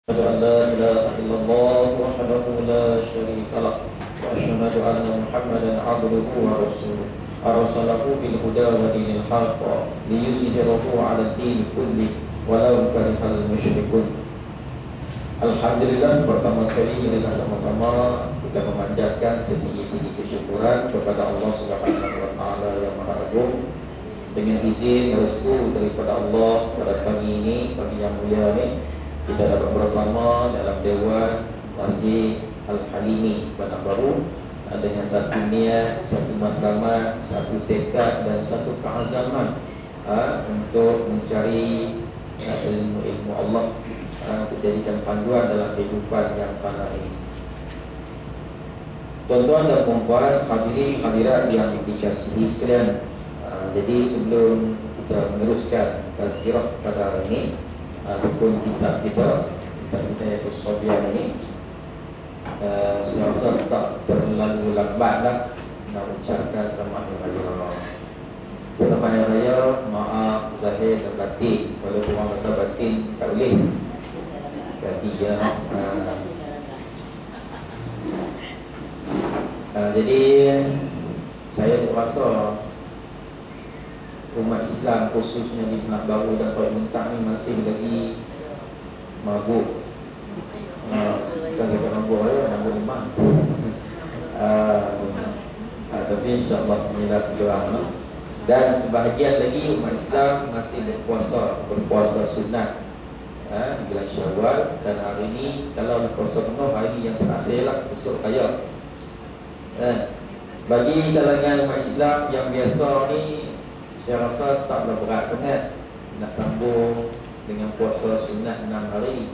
أشهد أن لا إله إلا الله وحده لا شريك له وأشهد أن محمدا عبده ورسوله أرسله بالهدى ودين الحق ليظهره على الدين كله ولو كره المشركون. Alhamdulillah, pertama sekali kita sama-sama kita memanjatkan setinggi-tinggi kesyukuran kepada Allah Subhanahu wa taala yang Maha Agung. Dengan izin restu daripada Allah pada pagi ini, pagi yang mulia ini, kita dapat bersama dalam Dewan Masjid Al-Halimi Bandar Baru dengan satu niat, satu matlamat, satu tekad dan satu keazaman untuk mencari ilmu Allah, untuk jadikan panduan dalam kehidupan yang fana ini. Tuan-tuan dan puan-puan, hadirin hadirat yang dikasihi sekalian, jadi sebelum kita meneruskan tazkirah pada hari ini ataupun kitab kita iaitu Sobian ini, saya rasa tak terlalu lambat dah nak ucapkan selamat hari raya. Selamat hari raya, maaf zahir dan batin. Kalau orang kata batin tak boleh, jadi ya. Jadi saya rasa umat Islam khususnya di Penang Baru dan Kuala Muntah ni masih lagi mabuk. Bukan kata mabuk ya, mabuk iman. Tapi insyaAllah inilah peluang. Dan sebahagian lagi umat Islam masih berpuasa sunat di bulan Syawal. Dan hari ini kalau berpuasa penuh, hari yang terakhir lah, besok raya. Bagi kalangan umat Islam yang biasa ni, saya rasa taklah berat sangat nak sambung dengan puasa sunat 6 hari.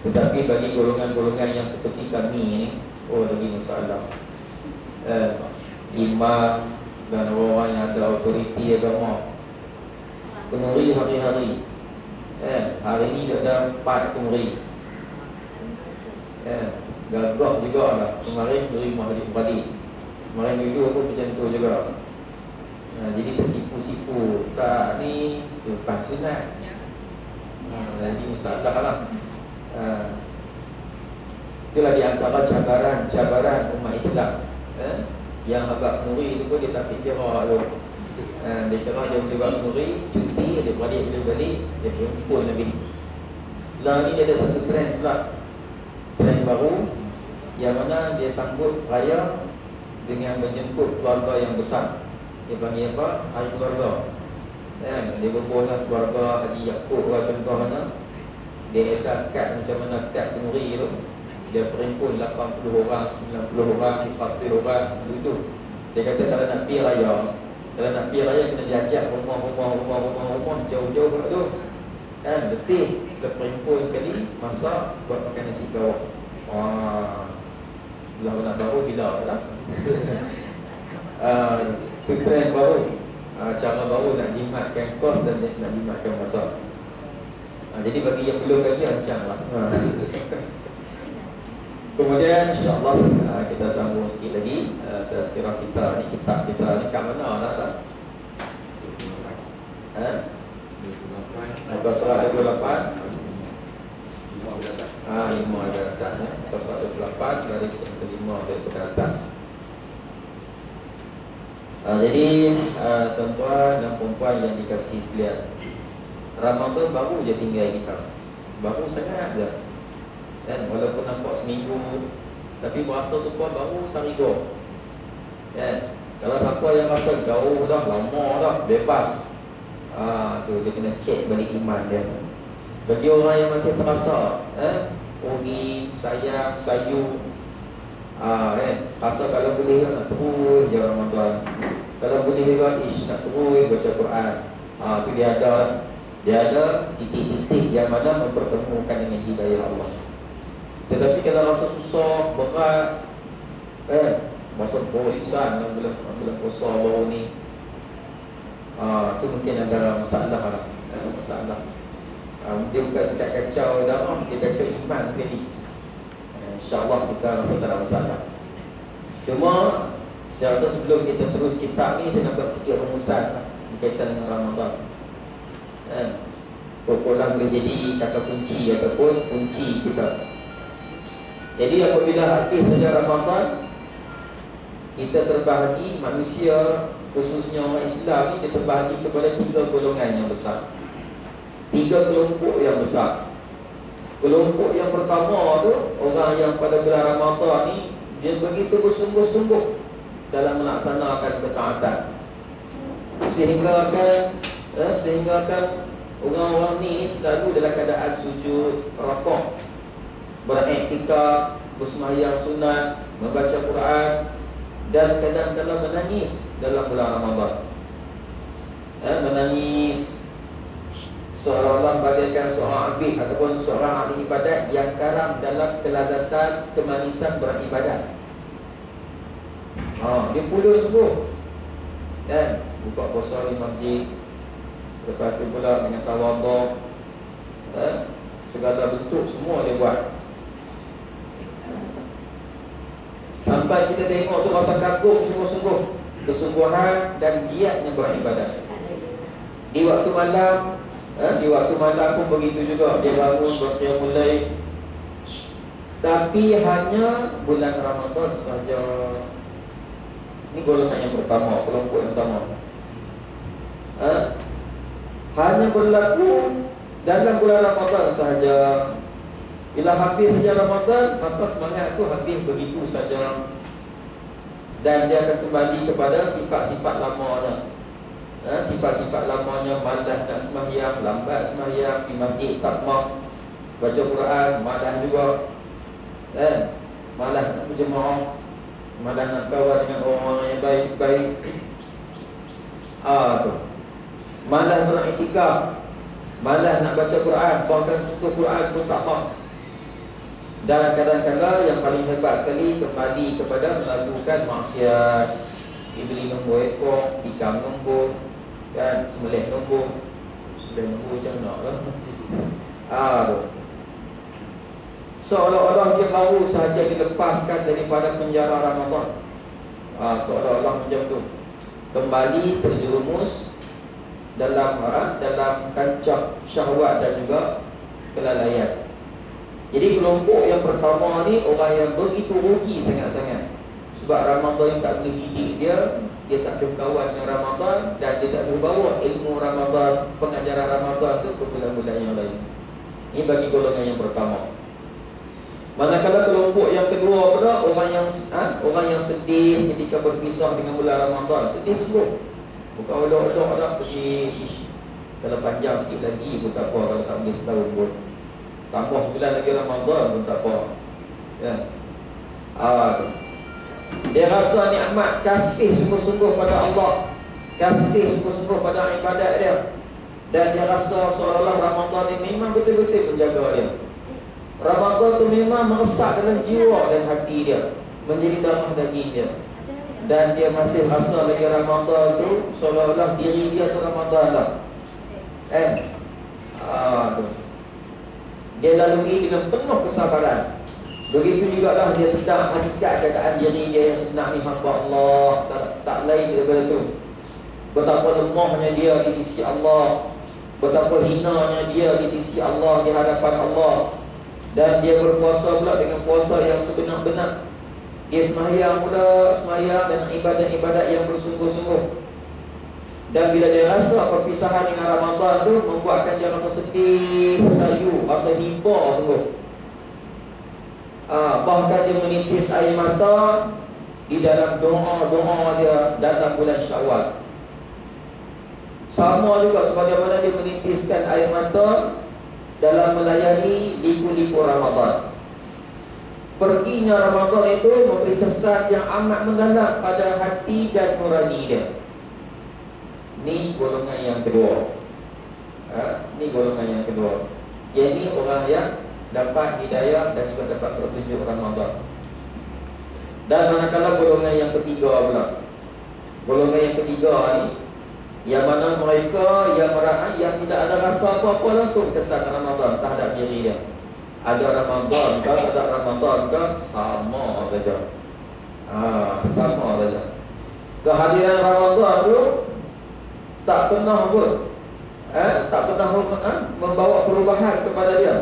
Tetapi bagi golongan-golongan yang seperti kami ni, lagi masalah. Imam dan orang yang ada autoriti agama penuri hari-hari. Hari ni dia ada 4 penuri. Gagah juga lah. Kemarin terima hari-hari. Kemarin dulu pun macam tu juga. Jadi tersipu-sipu tak ni lepas sunat. Jadi masalah lah. Itulah di antara cabaran umat Islam. Yang agak muri tu pun dia tak fikir tu. Dia kira dia boleh buat muri, cuti, dia balik boleh balik, dia pun lebih. Lah ni dia ada satu trend pula, trend baru, yang mana dia sambut raya dengan menjemput keluarga yang besar. Dia panggil apa? Hari keluarga. Dia berbuatlah keluarga Haji Yaakob lah contohnya. Dia ada kad macam mana kad Temuri tu. Dia perimpun 80 orang, 90 orang, 100 orang duduk. Dia kata kalau nak pergi raya, kena jajak rumah jauh-jauh tu. Letih, dia perimpun sekali, masak, buat makan nasi bawah. Belah nak baru bila lah. Itu trend baru, cara baru nak jimatkan kos dan nak jimatkan masa. Jadi bagi yang belum lagi, rancanglah. Kemudian insyaAllah kita sambung sikit lagi tazkirah kita ni, kitab kita ni kat mana tak? Muka surat 28 5 ada atas. Muka surat 28 garis yang kelima daripada atas. Jadi tuan-tuan dan perempuan yang dikasihi sekalian, Ramadan baru je tinggal kita. Baru sangat je. Dan walaupun nampak seminggu, tapi berasa supaya baru sehari dua. Kalau siapa yang rasa jauh dah, lama dah, bebas, tu dia kena cek balik iman dia. Bagi orang yang masih terasa pergi, sayang, sayu, rasa kalau boleh nak terus je Ramadan. Kalau boleh juga nak terus baca Quran. Tu dia ada titik-titik yang mana mempertemukan dengan hidayah Allah. Tetapi kalau rasa susah, berat, masa bosan bulan puasa baru ni, tu mungkin ada masalah lah. Dia bukan sekat kacau dah, dia kacau iman sekali. InsyaAllah kita rasa tak ada masalah. Cuma saya rasa sebelum kita terus kitab ni, saya nak buat sikit rumusan berkaitan dengan Ramadan. Kumpulan boleh jadi kata kunci ataupun kunci kita. Jadi apabila habis saja Ramadan, kita terbahagi, manusia khususnya orang Islam ni dia terbahagi kepada 3 golongan yang besar, 3 kelompok yang besar. Kelompok yang pertama tu, orang yang pada bulan Ramadan ni dia begitu bersungguh-sungguh dalam melaksanakan ketaatan, sehingga kan orang-orang ni selalu dalam keadaan sujud, rakah, beriktikaf, bersembahyang sunat, membaca Quran, dan kadang-kadang menangis dalam bulan Ramadan. Menangis seolah-olah bagaikan seorang abid ataupun seorang ahli ibadat yang karam dalam kelazatan kemanisan beribadat. Dia pula sembuh dan buka puasa di masjid, lepas tu pula dengan tawaduk, segala bentuk semua dia buat. Sampai kita tengok tu rasa kagum sungguh-sungguh, kesungguhan dan giatnya beribadat. Di waktu malam pun begitu juga, dia bangun berqiyamul lail. Tapi hanya bulan Ramadan saja. Ini golongan yang pertama, kelompok yang pertama. Hanya berlaku dalam bulan Ramadan sahaja. Bila habis saja Ramadan, maka semangat itu habis begitu saja. Dan dia akan kembali kepada sifat-sifat lamanya. Sifat-sifat lamanya, malas nak sembahyang, lambat sembahyang, di masjid tak mau baca Quran, malas juga. Malas nak berjemaah, malas nak kawan dengan orang yang baik-baik. Tu. Malas beriktikaf, malas nak baca Quran, bahkan sentuh Quran pun tak mau. Dan kadang-kadang yang paling hebat sekali kembali kepada melakukan maksiat. Dibeli nombor ekor, tikam nombor, kan, sembelih nombor. Sembelih nombor macam nak lah. Seolah-olah dia baru sahaja dilepaskan daripada penjara Ramadan. Seolah-olah macam tu, kembali terjerumus dalam kancah syahwat dan juga kelalaian. Jadi kelompok yang pertama ni orang yang begitu rugi sangat-sangat. Sebab Ramadan tak boleh didik dia tak boleh kawan dengan Ramadan, dan dia tak boleh bawa ilmu Ramadan, pengajaran Ramadan tu ke bulan-bulan yang lain. Ini bagi golongan yang pertama. Manakala kelompok yang kedua pula orang yang sedih ketika berpisah dengan bulan Ramadan. Sedih sungguh. Bukan olok-olok dah sedih. Kalau panjang sikit lagi pun tak apa, kalau tak boleh setahun pun. Tambah sebulan lagi Ramadan pun tak apa. Dia rasa nikmat, kasih sungguh-sungguh pada Allah, kasih sungguh-sungguh pada ibadat dia. Dan dia rasa seolah-olah Ramadan ini memang betul-betul menjaga dia. Ramadan tu memang meresap dalam jiwa dan hati dia, menjadi darah daging dia. Dan dia masih rasa lagi Ramadan tu seolah-olah diri dia tu Ramadan lah. Dia lalui dengan penuh kesabaran. Begitu jugalah dia sedang hakikat keadaan diri dia yang sebenarnya ni hamba Allah, tak lain daripada tu. Betapa lemahnya dia di sisi Allah, betapa hinanya dia di sisi Allah, di hadapan Allah. Dan dia berpuasa pula dengan puasa yang sebenar-benar. Dia sembahyang pula, sembahyang dan ibadat-ibadat yang bersungguh-sungguh. Dan bila dia rasa perpisahan dengan Ramadan tu membuatkan dia rasa sedih, sayu, rasa hibah sungguh. Bahkan dia menitis air mata di dalam doa-doa dia dalam bulan Syawal. Sama juga sebagaimana dia menitiskan air mata dalam melayani liku-liku Ramadan. Perginya Ramadan itu memberi kesan yang amat mendalam pada hati dan nurani dia. Ini golongan yang kedua. Ini golongan yang kedua. Ini orang yang dapat hidayah dan juga dapat petunjuk Ramadan. Dan manakala golongan yang ketiga pula. Golongan yang ketiga ni, yang mana mereka yang tidak ada rasa apa-apa langsung kesan Ramadan terhadap diri dia. Ada Ramadan ke, tak ada Ramadan ke, sama saja. Sama saja. Kehadiran Ramadan tu tak pernah pun tak pernah membawa perubahan kepada dia.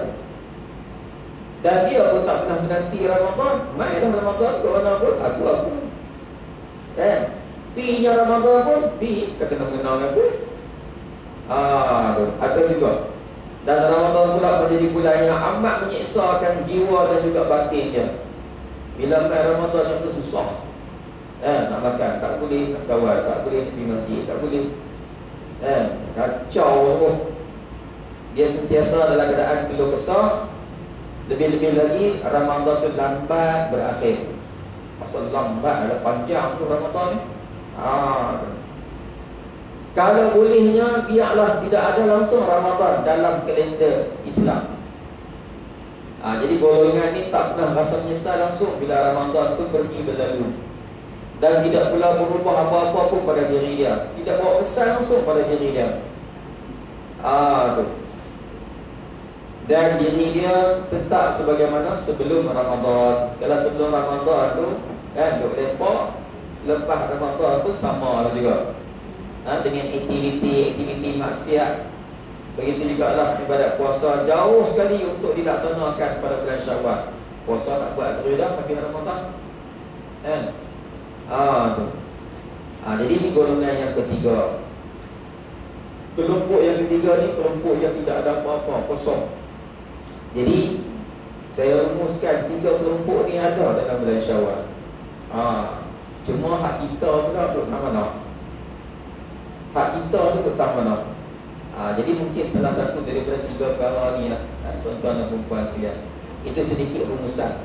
Dan dia pun tak pernah menanti Ramadan. Mainlah Ramadan ke mana pun, aku Pi-nya Ramadan pun, kata nama-nama pun. Ada juga. Dan Ramadan pula menjadi bulan yang amat menyiksakan jiwa dan juga batin dia. Bila main Ramadan yang susah, nak makan tak boleh, nak kawal tak boleh, nak pergi masjid tak boleh, kacau semua. Dia sentiasa dalam keadaan keluh kesah. Lebih-lebih lagi Ramadan tu lambat berakhir. Pasal lambat ada panjang tu Ramadan ni. Kalau bolehnya biarlah tidak ada langsung Ramadan dalam kalender Islam. Jadi golongan ni tak pernah rasa menyesal langsung bila Ramadan tu pergi berlalu. Dan tidak pula berubah apa-apa pun pada diri dia. Tidak bawa kesan langsung pada diri dia. Tu. Dan diri dia tetap sebagaimana sebelum Ramadan. Kalau sebelum Ramadan tu duk lepak, lepas Ramadan tu sama lah juga. Dengan aktiviti maksiat. Begitu juga lah ibadat puasa jauh sekali untuk dilaksanakan pada bulan Syawal. Puasa tak buat terus dah habis Ramadan. Tu. Jadi ni golongan yang ketiga. Kelompok yang ketiga ni kelompok yang tidak ada apa-apa, kosong. Jadi saya rumuskan 3 kelompok ni ada dalam bulan Syawal. Cuma hak kita pula duduk tak mana. Hak kita tu duduk tak mana. Jadi mungkin salah satu daripada 3 perkara ni lah, tuan-tuan dan perempuan sekalian. Itu sedikit rumusan.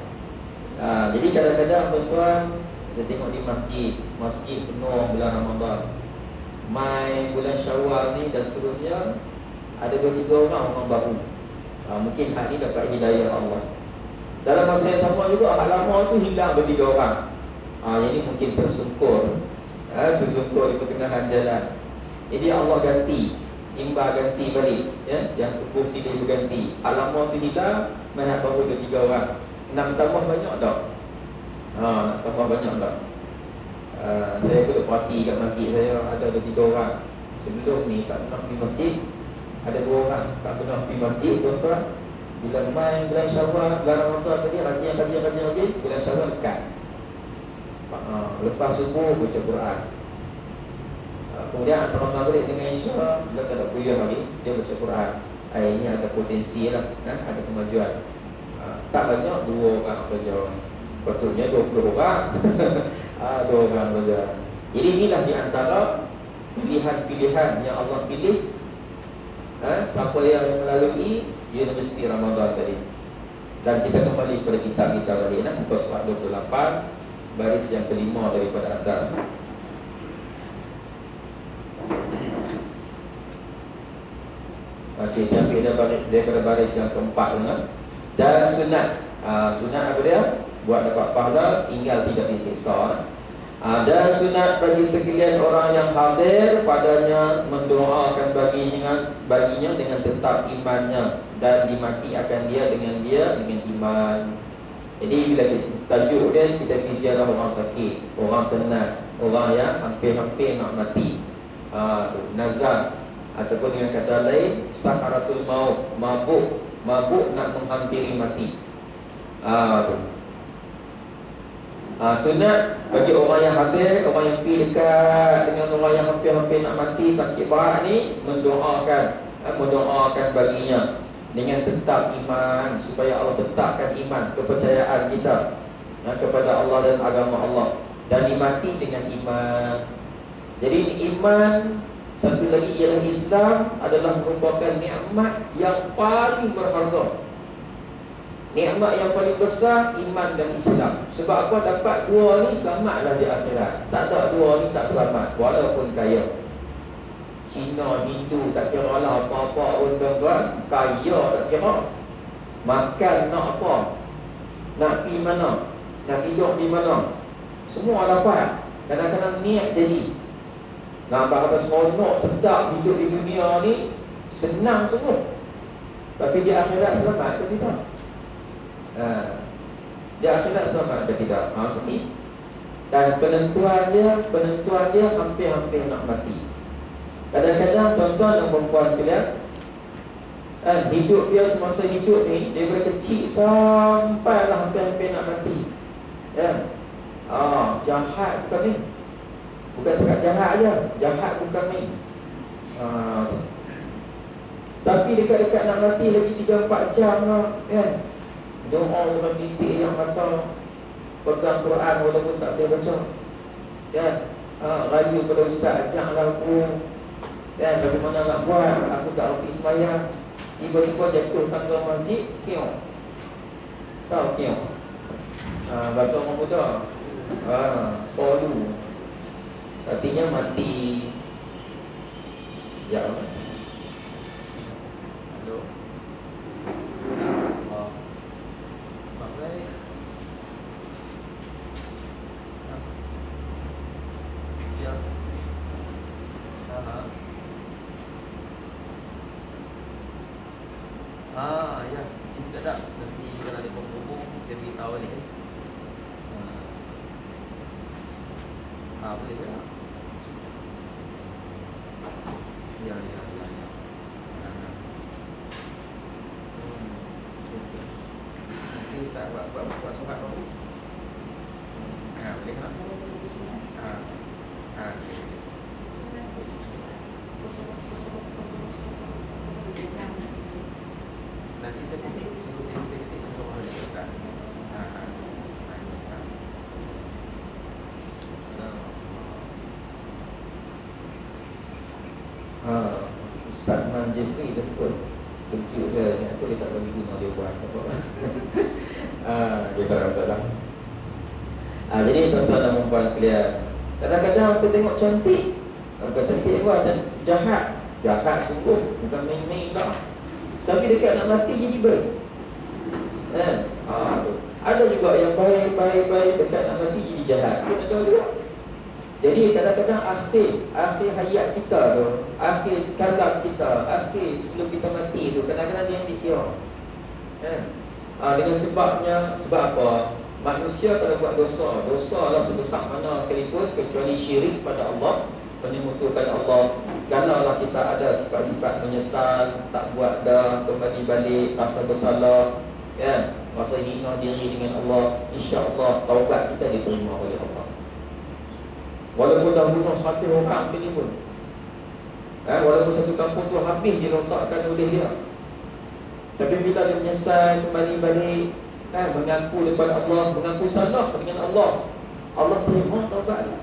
Jadi kadang-kadang tuan-tuan kita tengok di masjid penuh bulan Ramadan. Mai bulan Syawal ni dan seterusnya ada 2-3 orang baru. Mungkin hak ni dapat hidayah Allah. Dalam masa yang sama juga hak lama tu hilang 2-3 orang. Yang ni mungkin tersungkur. Tersungkur di pertengahan jalan. Jadi Allah ganti, imba ganti balik, yang tubuh silih berganti. Lama tu hilang, mai hak baru 2-3 orang. Nak tambah banyak tak? Nak tambah banyak tak? Saya pun perhati kat masjid saya ada 2-3 orang. Sebelum ni tak pernah pergi masjid. Ada 2 orang tak pernah pergi masjid, tuan-tuan. Bila main bulan Syawal, bulan Ramadan tadi rajin, bulan Syawal dekat. Lepas subuh baca Quran. Kemudian antara maghrib dengan Isya, dia tak ada kuliah lagi, dia baca Quran. Ini ada potensi lah, ada kemajuan. Tak banyak, 2 orang saja. Patutnya 20 orang. 2 orang saja. Jadi inilah di antara pilihan-pilihan yang Allah pilih. Siapa yang melalui, dia mesti Ramadan tadi. Dan kita kembali kepada kitab kita balik, muka surat 28, baris yang kelima daripada atas. Okey, saya ambil daripada baris yang keempat dengan. Dan sunat. Sunat apa dia? Buat dapat pahala, tinggal tidak disiksa. Dan sunat bagi sekalian orang yang hadir padanya mendoakan baginya dengan tetap imannya dan dimati akan dia dengan iman. Jadi bila tajuk dia, kita pergi ziarah orang sakit, orang penat, orang yang hampir-hampir nak mati, nazar, ataupun dengan kata lain sakaratul maut, mabuk nak menghampiri mati. Sunat bagi orang yang hadir, orang yang pergi dekat dengan orang yang hampir-hampir nak mati, sakit berat ni, mendoakan baginya dengan tetap iman, supaya Allah tetapkan iman, kepercayaan kita kepada Allah dan agama Allah, dan dimati dengan iman. Jadi iman, satu lagi ialah Islam adalah merupakan nikmat yang paling berharga. Nikmat yang paling besar, iman dan Islam. Sebab apa? Dapat 2 ni, selamatlah di akhirat. Tak ada 2 ni tak selamat, walaupun kaya. Cina, Hindu, tak kira lah apa-apa pun tuan-tuan. Kaya tak kira. Makan nak apa, nak pergi mana, nak hidup di mana, semua dapat. Kadang-kadang niat jadi. Nampak apa seronok, sedap hidup di dunia ni, senang semua. Tapi di akhirat selamat ke tidak? Di akhirat selamat atau tidak? Dan penentuan dia hampir-hampir nak mati. Kadang-kadang tuan-tuan dan perempuan sekalian, hidup dia semasa hidup ni, daripada kecil sampailah hampir-hampir nak mati. Jahat bukan ni. Bukan sekat jahat aja, jahat bukan ni. Tapi dekat-dekat nak mati lagi 3-4 jam lah, kan? Doa orang didik yang kata pegang Quran walaupun tak boleh baca, kan? Rayu pada ustaz, ajaklah aku, kan? Bagaimana nak buat, aku tak reti sembahyang. Tiba-tiba jatuh tangga masjid, kiong. Tahu kiong? Bahasa orang muda, spolu. Artinya mati. Sekejap. Hello. Ya, cinta tak? Nanti kalau ada hubung, saya beritahu ni. Boleh tak? Ya. Nanti Ustaz buat surat baru. Boleh tak? Nanti saya ketik semua orang dia Ustaz. Ustaz Man Jeffrey tu pun kejut saya ni, aku dia tak bagi guna dia buat apa. Dia tak ada masalah. Jadi tuan-tuan dan puan sekalian, kadang-kadang aku tengok cantik, bukan cantik apa, jahat sungguh, bukan main-main lah. Tapi dekat nak mati jadi baik, kan? Ada juga yang baik dekat nak mati jadi jahat pun ada juga. Jadi kadang-kadang akhir hayat kita tu, akhir kalam kita, akhir sebelum kita mati tu, kadang-kadang dia ambil kira, kan? Dengan sebab apa? Manusia kalau buat dosa lah sebesar mana sekalipun, kecuali syirik pada Allah, menyekutukan Allah. Kalaulah kita ada sifat-sifat menyesal, tak buat dah, kembali balik, rasa bersalah, kan? Rasa hina diri dengan Allah, insya-Allah taubat kita diterima oleh Allah. Walaupun dah bunuh 100 orang sekali pun, walaupun satu kampung tu habis dirosakkan oleh dia, tapi bila dia menyesal, kembali balik, mengaku daripada Allah, mengaku salah dengan Allah, Allah terima taubat dia.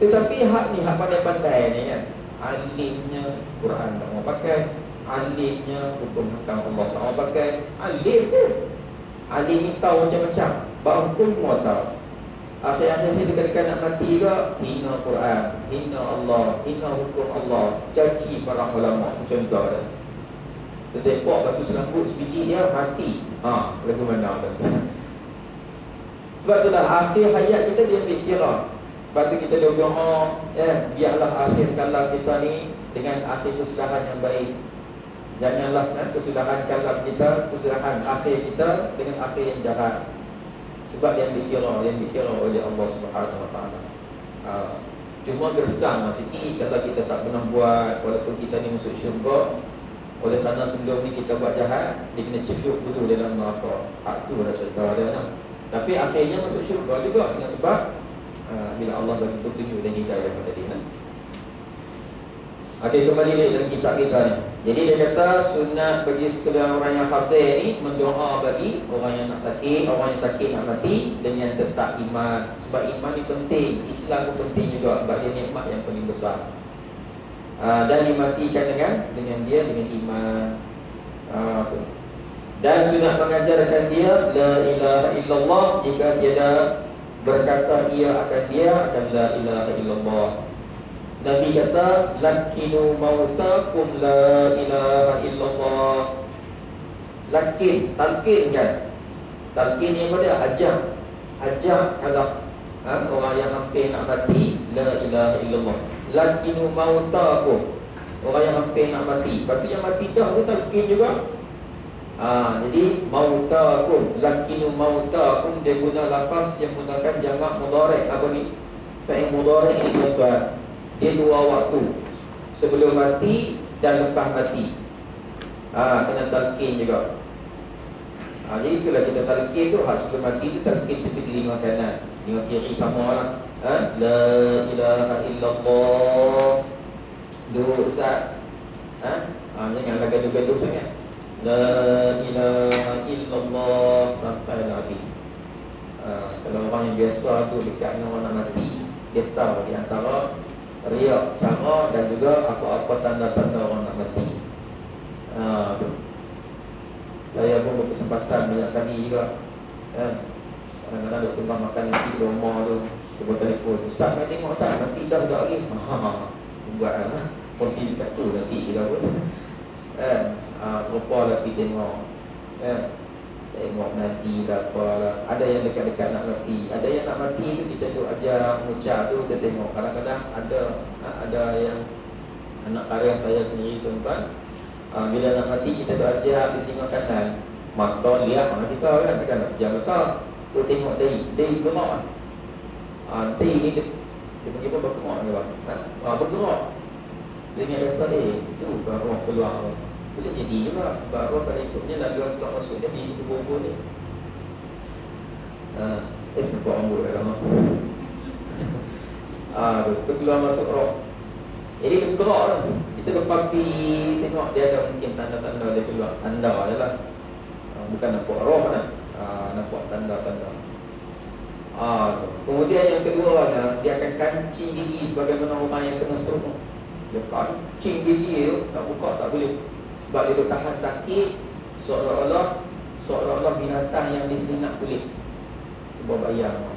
Tetapi hak pandai-pandai ni kan, alimnya Quran tak mau pakai, alimnya hukum hakam Allah tak mau pakai, alim ni tahu macam-macam, hukum semua tahu. Akhir-akhir saya dekat-dekat nak mati juga, hina Quran, hina Allah, hina hukum Allah, caci para ulama. Contoh dia, tersepok batu selambut sebiji, dia mati. Lagu mana tu? Sebab itulah akhir hayat kita dia ambil kira. Lepas tu kita doa, biarlah akhir kalam kita ni dengan akhir kesudahan yang baik. Janganlah kesudahan kalam kita, kesudahan akhir kita dengan akhir yang jahat. Sebab yang dikira oleh Allah Subhanahu Wa Taala. Cuma gersang sikit kalau kita tak pernah buat, walaupun kita ni masuk syurga. Oleh kerana sebelum ni kita buat jahat, dia kena celup dulu dalam neraka. Tu dah cerita dia. Tapi akhirnya masuk syurga juga, dengan sebab bila Allah bagi petunjuk dan hidayah pada dia. Okey, kembali dalam kitab kita ni. Jadi dia kata sunat bagi sekalian orang yang hadir ni mendoa bagi orang yang nak sakit, orang yang sakit nak mati dengan tetap iman. Sebab iman ni penting, Islam pun penting juga, sebab dia nikmat yang paling besar. Dan dimatikan dengan iman. Dan sunat mengajarkan dia la ilaha illallah jika tiada berkata ia akan la ilaha illallah. Nabi kata lakinu mautakum la ilaha illallah. Talqin kan? Talqin ni apa dia? Ajak kalau orang yang hampir nak mati, la ilaha illallah. Lakinu mautakum, orang yang hampir nak mati. Tapi yang mati dah tu talqin juga. Jadi mautakum, lakinu mautakum, dia guna lafaz yang menggunakan jamak mudhari'. Apa ni? Fa'il mudhari' ini tuan-tuan, dia dua waktu, sebelum mati dan lepas mati. Kena talqin juga. Jadi itulah kita talqin tu, sebelum mati tu talqin tepi telinga kanan, telinga kiri sama lah. La ilaha illallah. Duduk Ustaz. Janganlah gaduh-gaduh sangat. La ilaha illallah sampai habis. Kalau orang yang biasa tu dekat dengan orang nak mati, dia tahu di antara riak, cara dan juga apa-apa tanda-tanda orang nak mati. Saya pun berkesempatan banyak kali juga. Kadang-kadang duk tengah makan nasi di rumah tu, dia buat telefon, Ustaz, mai tengok Ustaz, mati dah lagi. Buat lah, konti dekat tu nasi kita pun. Rupa lagi tengok, tengok mati dah apa lah. Ada yang dekat-dekat nak mati, ada yang nak mati tu kita duk ajar mengucap tu, kita tengok. Kadang-kadang ada yang anak karya saya sendiri tuan-tuan, bila nak mati kita duk ajar di telinga kanan, mata lihat anak kita kan jam mata tu tengok day gerak. Day ni dia panggil apa, bergerak ke bang? Bergerak. Dia ingat kata tu roh keluar. Boleh jadi juga roh pada ikutnya laluan keluar masuk dia di tubuh ni. Nampak rambut kat dalam. Tu keluar masuk roh. Jadi dia bergerak lah. Kita lepas pergi tengok dia ada mungkin tanda-tanda dia keluar. Tanda je lah, bukan nampak roh kan, nampak tanda-tanda. Kemudian yang keduanya, dia akan kancing gigi sebagaimana orang yang kena stroke. Dia kancing gigi tu, tak buka tak boleh, sebab dia tahan sakit, seolah-olah binatang yang diselinap kulit. Cuba bayang.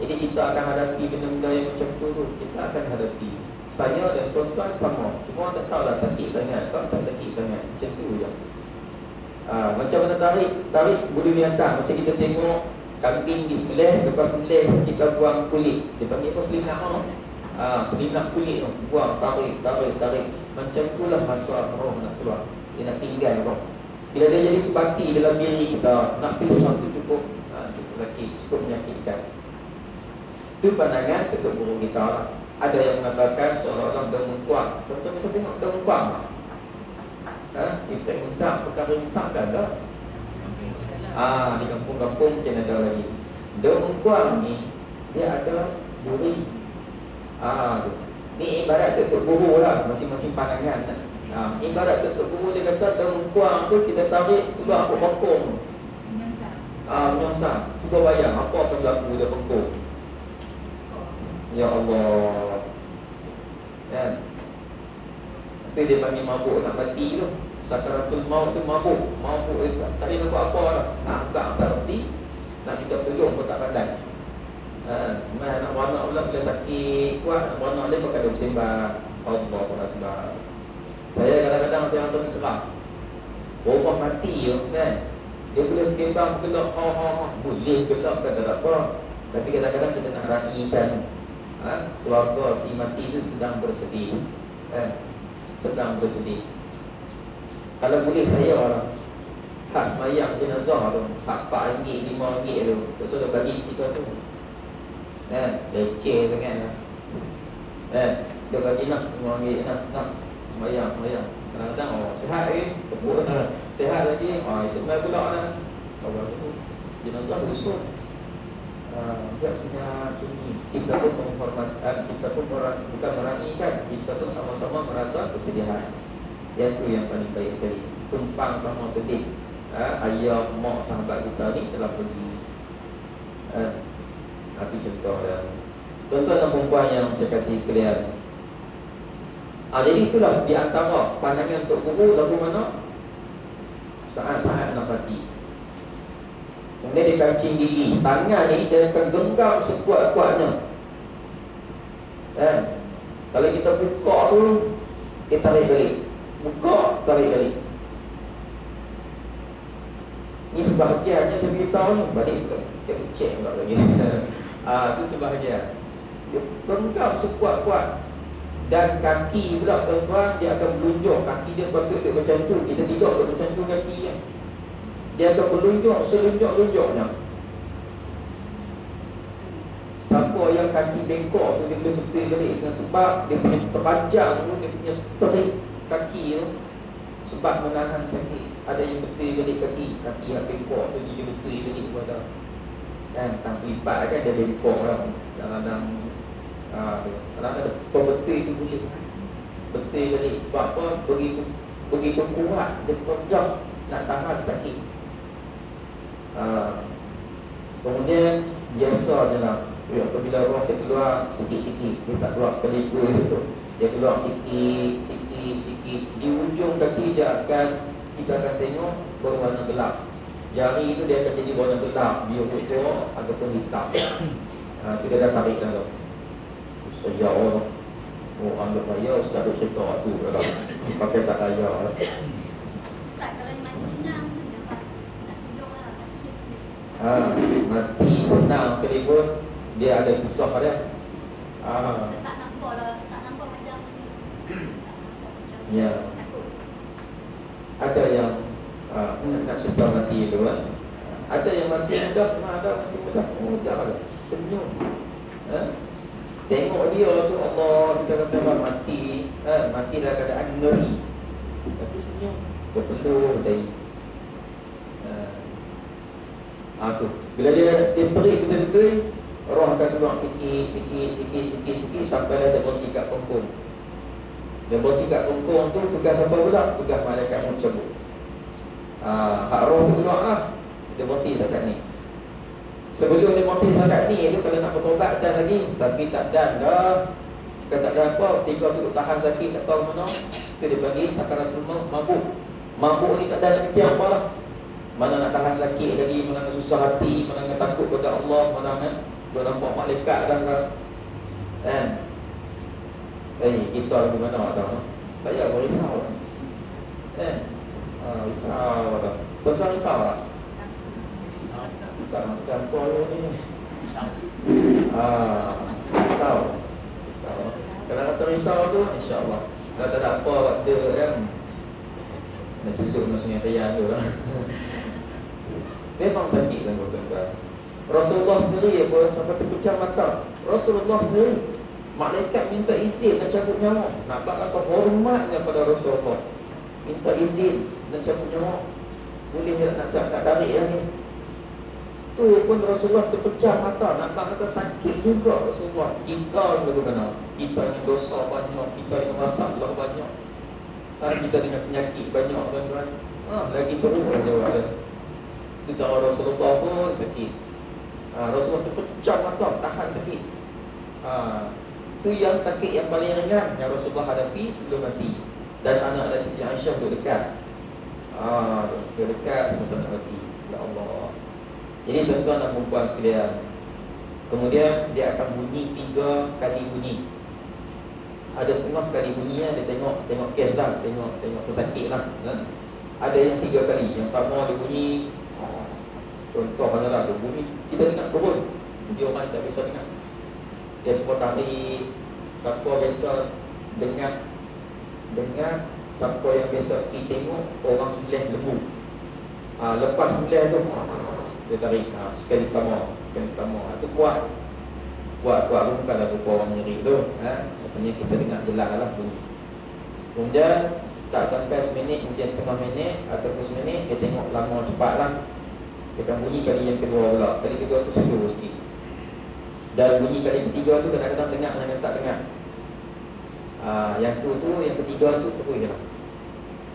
Jadi kita akan hadapi benda-benda yang macam tu. Kita akan hadapi. Saya dan tuan-tuan sama, cuma tak tahulah sakit sangat ke tak sakit sangat. Macam tu je. Macam mana tarik bulu binatang. Macam kita tengok kambing disembelih, lepas sembelih kita buang kulit. Dia panggil apa, selinap selinap kulit tu, buang, tarik. Macam itulah masa roh nak keluar. Dia nak tinggal roh. Bila dia jadi sebati dalam diri kita, nak pisah tu cukup sakit, cukup menyakitkan. Itu pandangan ketua guru kita lah. Ada yang mengatakan seolah-olah daun kuang. Tuan-tuan bisa tengok daun kuang. Kita muntah, perkara muntah kan tak? Di kampung-kampung mungkin ada lagi. Daun kuang ni dia ada duri. Ni ibarat Tok Guru lah, masing-masing pandangan. Ibarat Tok Guru dia kata daun kuang tu kita tarik keluar ke bokong. Menyongsang. Cuba bayang apa akan berlaku dia bokong. Ya Allah. Kan? Itu dia panggil mabuk nak mati tu. Sakaratul maut tu mabuk tak boleh nak buat apa lah. Tak reti. Nak kita tolong pun tak pandai. Nak beranak pula bila sakit kuat, nak beranak dia pakai daun sembah. Allah. Saya kadang-kadang saya rasa cerah. Orang mati tu kan, dia boleh berkembang gelap, boleh gelap kan tak apa. Tapi kadang-kadang kita nak raikan keluarga si mati itu sedang bersedih. Sedang bersedih. Kalau boleh saya orang khas mayang jenazah tu, RM4, RM5 tu, tak sudah bagi kita tu. Leceh sangat. Dia bagi nak RM5 nak semayang. Kadang-kadang sihat lagi, sihat lagi, esok mai pula lah. Kalau tu jenazah busuk. Tidak sebenarnya kita pun menghormatkan, kita pun bukan meranikan, kita pun sama-sama merasa kesedihan. Itu yang paling baik sekali. Tumpang sama sedih. Ayah, mak, sahabat kita ni telah pergi. Itu contoh ya. Tuan-tuan dan perempuan yang saya kasih sekalian. Jadi itulah di antara pandangan Tok Guru lagu mana saat-saat nak mati. Kemudian dia kancing gigi. Tangan ni dia akan genggam sekuat-kuatnya. Kalau kita buka tu, dia tarik balik. Buka, tarik balik. Ini sebahagiannya saya beritahu ni. Balik kita cek pula lagi. Itu sebahagian. Dia genggam sekuat-kuat. Dan kaki pula tuan-tuan, dia akan melunjuk. Kaki dia sepatutnya macam tu. Kita tidak macam tu kaki kan. Dia akan melunjuk selunjuk-lunjuknya. Siapa yang kaki bengkok tu dia boleh betul balik dengan sebab dia punya terpanjang tu, dia punya terik kaki tu sebab menahan sakit. Ada yang betul balik kaki yang bengkok tu dia betul balik pada kan tanpa lipat kan dia bengkok lah. Kadang-kadang ada betul itu boleh betul balik sebab apa? Begitu kuat dia tonjok nak tahan sakit. Kemudian biasa je lah apabila roh dia keluar sikit-sikit, dia tak keluar sekaligus tu, dia keluar sikit. Di ujung kaki dia kita akan tengok berwarna gelap. Jari itu dia akan jadi warna gelap, biru keluar ataupun hitam. Itu dia dah tarik dah tu. Ustaz ya Allah, anggap saya Ustaz tu cerita tu kalau pakai tak daya lah. Ustaz, kalau mati senang nak tidur lah. Mati senang sekalipun dia ada susah dia. Tak nampak lah, tak nampak macam Ya. takut. Ada yang nak cerita mati tu kan. Ada yang mati mudah, ada mati mudah ada. Senyum. Tengok dia tu Allah, kita kata mati, mati dalam keadaan ngeri. Tapi senyum, berpeluh dari tu. Bila dia terik betul-betul, roh akan keluar sikit sampai dia berhenti kat punggung. Dia berhenti kat punggung tu tugas apa pula? Tugas malaikat mencabut. Hak roh tu keluar lah. Dia berhenti setakat ni. Sebelum dia berhenti setakat ni tu kalau nak bertobat dan lagi, tapi tak dan dah. Bukan tak ada apa, tiga duduk tahan sakit tak tahu mana. Itu dia bagi sakaratul maut, mabuk. Mabuk ni tak ada nak fikir apa lah. Mana nak tahan sakit lagi, mana nak susah hati, mana nak takut kepada Allah, mana nak dia nampak malaikat dah kan. Kita lagi mana dah. Tak payah berisau. Risau dah. Tuan-tuan risau tak? Tak makan apa ni. Risau. Kalau rasa risau tu, insya-Allah. Kalau tak ada apa waktu kan. Nak duduk dengan sungai Tayang tu lah. Memang sakit sangat tuan-tuan. Rasulullah sendiri pun sampai terpecah mata. Rasulullah sendiri malaikat minta izin nak cabut nyawa. Nampak kata hormatnya pada Rasulullah. Minta izin nak cabut nyawa. Boleh nak tarik lagi. Tu pun Rasulullah terpecah mata. Nampak kata sakit juga Rasulullah. Kita bagaimana? Kita dengan dosa banyak, kita dengan masalah banyak, kita dengan penyakit banyak tuan-tuan. Lagi teruk jawab dia. Kita Rasulullah pun sakit. Rasulullah terpecah mata, tahan sakit. Tu yang sakit yang paling ringan yang Rasulullah hadapi sebelum mati. Dan anak Siti Aisyah duduk dekat. Duduk dekat sama-sama mati. Ya Allah. Jadi tuan-tuan dan puan sekalian, kemudian dia akan bunyi 3 kali bunyi. Ada setengah sekali bunyi dia tengok kes lah, tengok pesakit lah. Ada yang 3 kali. Yang pertama dia bunyi, contoh mana lah dia bunyi, kita dengar turun. Dia orang tak biasa dengar. Dia semua tarik. Siapa biasa dengar, siapa yang biasa pergi tengok orang sebelah lembu. Lepas sebelah tu dia tarik sekali pertama. Itu kuat bukanlah supaya orang menyerik tu. Maknanya kita dengar jelas lah bunyi. Kemudian tak sampai seminit, mungkin setengah minit ataupun seminit, dia tengok lama cepat lah. Dia akan bunyi kali yang kedua pula. Kali kedua tu slow sikit. Dan bunyi kali ketiga tu kadang-kadang dengar, kadang-kadang tak dengar. Yang yang ketiga tu terus lah.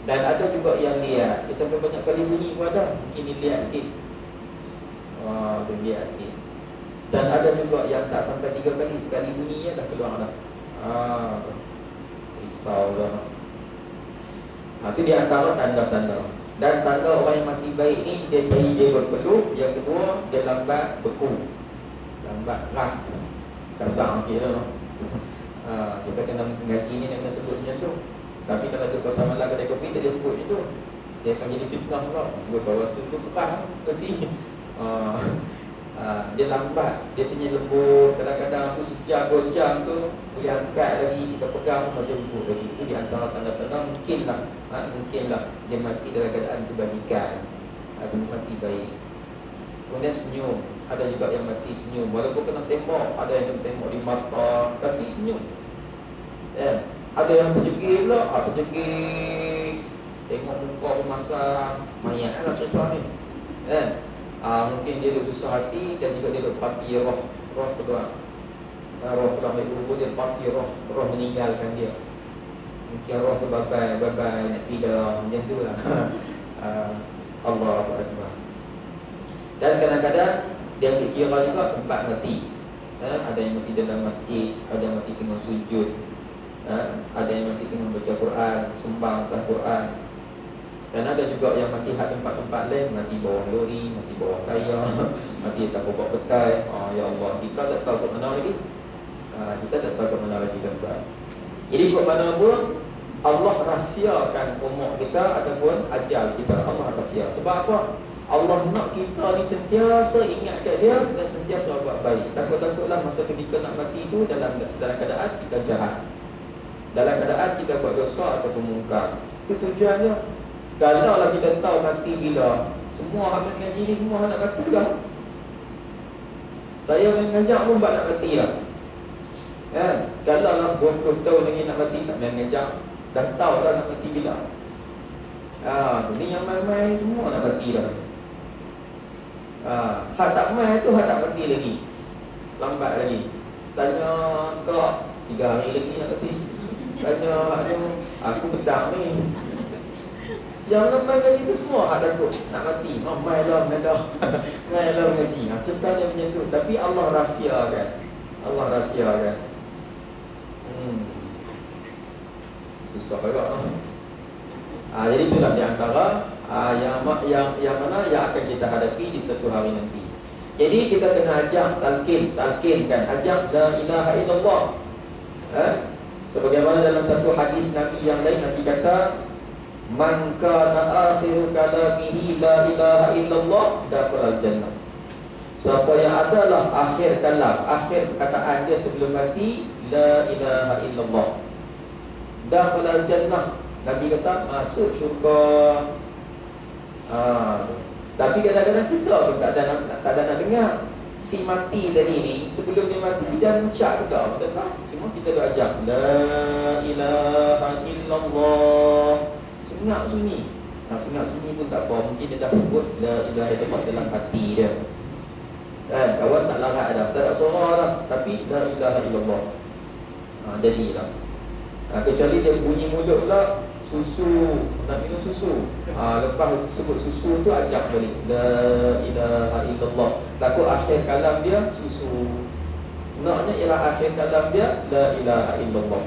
Dan ada juga yang lihat. Dia sampai banyak kali bunyi pun ada. Mungkin dia lihat sikit. Dia lihat sikit. Dan ada juga yang tak sampai 3 kali, sekali bunyinya dah keluar dah. Risau dah. Itu di antara tanda-tanda. Dan tanda orang yang mati baik ni, dia berpeluh. Yang kedua, dia lambat beku. Lambat keras. Kasar kira. Kita kena mengaji ni dia kena sebut macam tu. Tapi kalau tu pasal malam kedai kopi tak dia sebut macam tu. Dia akan jadi fitnah pula. Dia bawa tu keras tadi. Dia lambat, dia punya lembut. Kadang-kadang aku sejam 2 jam tu boleh angkat lagi, kita pegang masih lembut lagi. Itu di antara tanda-tanda mungkinlah dia mati dalam keadaan kebajikan atau mati baik. Kemudian senyum. Ada juga yang mati senyum, walaupun kena tembak. Ada yang kena tembak di mata, tapi senyum. Ada yang terjegit pula, terjegit, tengok muka bermasam, mayat lah cerita ni. Mungkin dia duduk susah hati, dan juga dia duduk parti roh kedua. Roh kedua ambil kubur, dia parti roh meninggalkan dia. Mungkin roh tu babai nak pindah, macam tu lah. Allahu Akbar. Dan kadang-kadang dia dikira juga tempat mati. Ada yang mati dalam masjid, ada yang mati tengah sujud, ada yang mati tengah baca Quran, sembang Quran. Dan ada juga yang mati kat tempat-tempat lain, mati bawah lori, mati bawah tayar, mati tak pokok petai. Ya Allah, kita tak tahu ke mana lagi. Kita tak tahu ke mana lagi tuan-tuan. Jadi buat mana pun Allah rahsiakan umur kita ataupun ajal kita. Allah rahsia. Sebab apa? Allah nak kita ni sentiasa ingat kat dia dan sentiasa buat baik. Takut-takutlah masa ketika nak mati tu dalam keadaan kita jahat, dalam keadaan kita buat dosa ataupun mungkar. Itu tujuannya. Kalau lah kita tahu mati bila, semua hak mengaji ni semua nak mati dah. Saya mengajak pun buat nak mati lah. Kalau lah 20 tahun lagi nak mati, tak main mengajak. Dah tahu dah nak mati bila. Ni yang main-main semua nak mati dah. Hak tak main tu, hak tak mati lagi, lambat lagi. Tanya kau 3 hari lagi nak mati. Tanya aku petang ni. Yang nak main gaji tu semua hak takut nak mati. Main lah mengadah, main lah mengaji. Ceritanya macam tu. Tapi Allah rahsiakan. Allah rahsiakan. Susah juga. Jadi itulah di antara yang mana yang akan kita hadapi di satu hari nanti. Jadi kita kena ajak talqinkan, ajak la ilaha illallah. Sebagaimana dalam satu hadis Nabi yang lain, Nabi kata, man kana akhiru kalamihi la ilaha illallah dakhala al-jannah. Siapa yang adalah akhir kalam, akhir perkataan dia sebelum mati, la ilaha illallah, dakhala al-jannah. Nabi kata masuk syurga. Tapi kadang-kadang kita pun tak ada nak dengar. Si mati tadi ni, sebelum dia mati dia ucap juga, betul tak? Cuma kita dah ajak la ilaha illallah. Sengak sunyi. Sengak sunyi pun tak apa. Mungkin dia dah sebut la ilaha illallah dalam hati dia. Kawan tak larat dah, tak ada suara dah, tapi la ilaha illallah. Jadilah. Kecuali dia bunyi mulut pula, susu, nak minum susu. Lepas sebut susu tu ajak balik la ilaha illallah. Takut akhir kalam dia susu. Naknya ialah akhir kalam dia la ilaha illallah.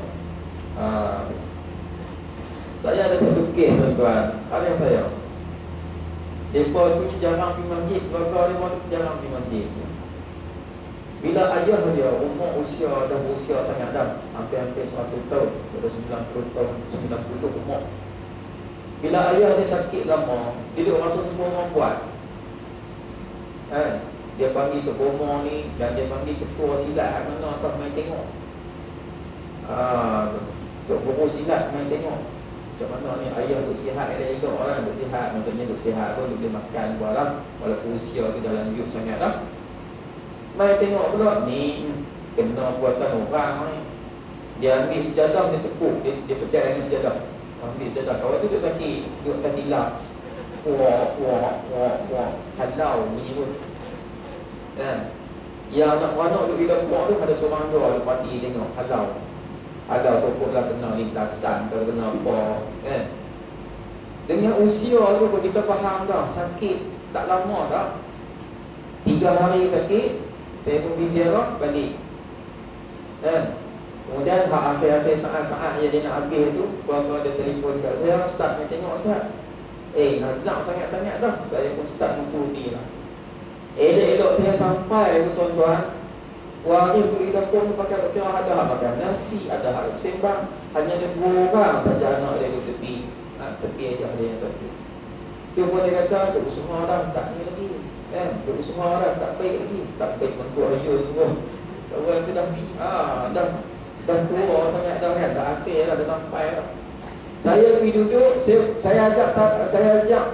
Saya ada satu kes tuan-tuan, ayah saya. Mereka tu jarang pergi masjid, keluarga dia pun jarang pergi masjid. Bila ayah dia dah berusia sangat dah, hampir 100 tahun, pada 90 tahun, 90 umur. Bila ayah dia sakit lama, dia duduk rasa semua orang kuat. Dia panggil Tok Bomo ni, dan dia panggil ketua silat mana tak main tengok. Tok Bomo silat main tengok. Macam mana ni ayah duk sihat elok orang, duk sihat, maksudnya duk sihat pun duk boleh makan bualah, walaupun usia tu dah lanjut sangat dah. Mai tengok pula ni kena buatan orang ni. Dia ambil sejadah, dia tepuk, dia pedak dengan sejadah. Ambil sejadah, kawan tu duk sakit, duk atas tilam. Wah, halau bunyi pun. Yang anak beranak duk bila buat tu ada seorang dua ada parti tengok halau. Ada pokok lah kena lintasan, kena apa, Dengan usia tu kita faham dah, sakit tak lama dah. 3 hari sakit, saya pun pergi ziarah balik. Kemudian akhir-akhir saat-saat yang dia nak habis tu, baru ada telefon kat saya, Ustaz nak tengok Ustaz. Nazak sangat-sangat dah. Saya pun start mengikuti lah. Elok-elok saya sampai tu tuan-tuan, waris pergi dapur tu pakai doktor, ada hak makan nasi, ada hak sembang. Hanya ada 2 orang saja anak dia di tepi. Tepi aja ada yang satu. Tu pun dia kata, duk semua orang tak ni lagi. Duk semua orang tak baik lagi. Tak baik mentua ayah semua. Orang tu dah dah tua sangat dah kan. Dah akhir dah sampai dah. Saya pergi duduk, saya ajak